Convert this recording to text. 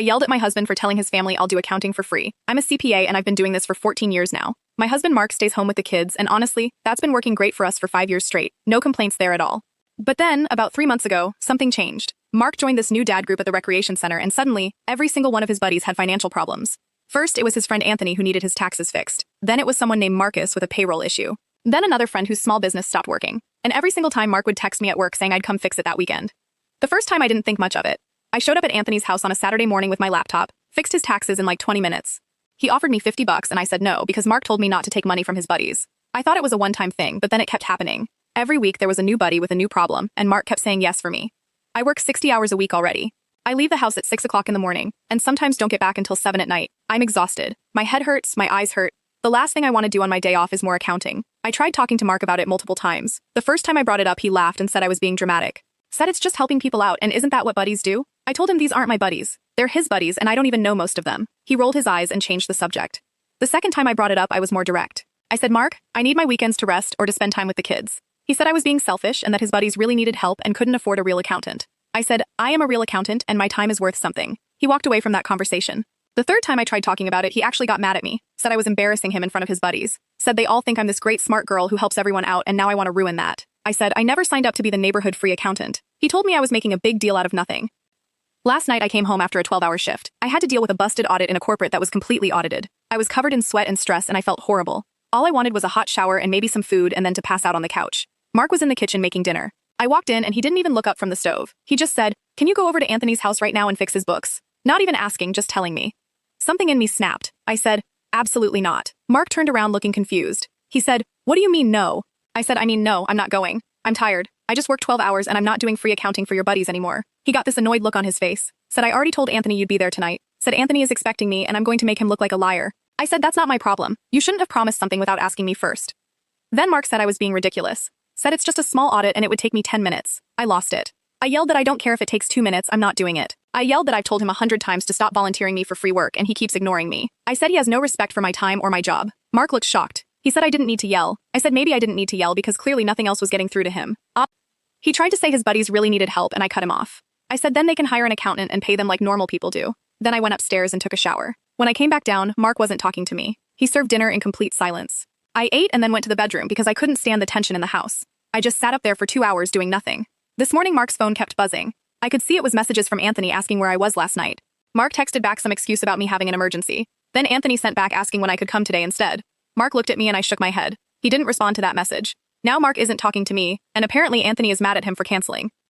yelled at my husband for telling his family I'll do accounting for free. I'm a CPA and I've been doing this for 14 years now. My husband Mark stays home with the kids, and honestly, that's been working great for us for 5 years straight. No complaints there at all. But then, about 3 months ago, something changed. Mark joined this new dad group at the recreation center, and suddenly, every single one of his buddies had financial problems. First, it was his friend Anthony who needed his taxes fixed. Then it was someone named Marcus with a payroll issue. Then another friend whose small business stopped working. And every single time Mark would text me at work saying I'd come fix it that weekend. The first time I didn't think much of it. I showed up at Anthony's house on a Saturday morning with my laptop, fixed his taxes in like 20 minutes. He offered me $50 and I said no because Mark told me not to take money from his buddies. I thought it was a one-time thing, but then it kept happening. Every week there was a new buddy with a new problem, and Mark kept saying yes for me. I work 60 hours a week already. I leave the house at 6 o'clock in the morning, and sometimes don't get back until 7 at night. I'm exhausted. My head hurts, my eyes hurt. The last thing I want to do on my day off is more accounting. I tried talking to Mark about it multiple times. The first time I brought it up, he laughed and said I was being dramatic. Said it's just helping people out, and isn't that what buddies do? I told him these aren't my buddies. They're his buddies, and I don't even know most of them. He rolled his eyes and changed the subject. The second time I brought it up, I was more direct. I said, Mark, I need my weekends to rest or to spend time with the kids. He said I was being selfish and that his buddies really needed help and couldn't afford a real accountant. I said, I am a real accountant and my time is worth something. He walked away from that conversation. The third time I tried talking about it, he actually got mad at me, said I was embarrassing him in front of his buddies, said they all think I'm this great smart girl who helps everyone out and now I want to ruin that. I said, I never signed up to be the neighborhood free accountant. He told me I was making a big deal out of nothing. Last night I came home after a 12-hour shift. I had to deal with a busted audit in a corporate that was completely audited. I was covered in sweat and stress and I felt horrible. All I wanted was a hot shower and maybe some food and then to pass out on the couch. Mark was in the kitchen making dinner. I walked in and he didn't even look up from the stove. He just said, can you go over to Anthony's house right now and fix his books? Not even asking, just telling me. Something in me snapped. I said, absolutely not. Mark turned around looking confused. He said, what do you mean no? I said, I mean no, I'm not going. I'm tired. I just worked 12 hours and I'm not doing free accounting for your buddies anymore. He got this annoyed look on his face. Said I already told Anthony you'd be there tonight. Said Anthony is expecting me and I'm going to make him look like a liar. I said that's not my problem. You shouldn't have promised something without asking me first. Then Mark said I was being ridiculous. Said it's just a small audit and it would take me 10 minutes. I lost it. I yelled that I don't care if it takes 2 minutes, I'm not doing it. I yelled that I've told him 100 times to stop volunteering me for free work and he keeps ignoring me. I said he has no respect for my time or my job. Mark looked shocked. He said I didn't need to yell. I said maybe I didn't need to yell because clearly nothing else was getting through to him. He tried to say his buddies really needed help and I cut him off. I said then they can hire an accountant and pay them like normal people do. Then I went upstairs and took a shower. When I came back down, Mark wasn't talking to me. He served dinner in complete silence. I ate and then went to the bedroom because I couldn't stand the tension in the house. I just sat up there for 2 hours doing nothing. This morning Mark's phone kept buzzing. I could see it was messages from Anthony asking where I was last night. Mark texted back some excuse about me having an emergency. Then Anthony sent back asking when I could come today instead. Mark looked at me and I shook my head. He didn't respond to that message. Now Mark isn't talking to me, and apparently Anthony is mad at him for canceling.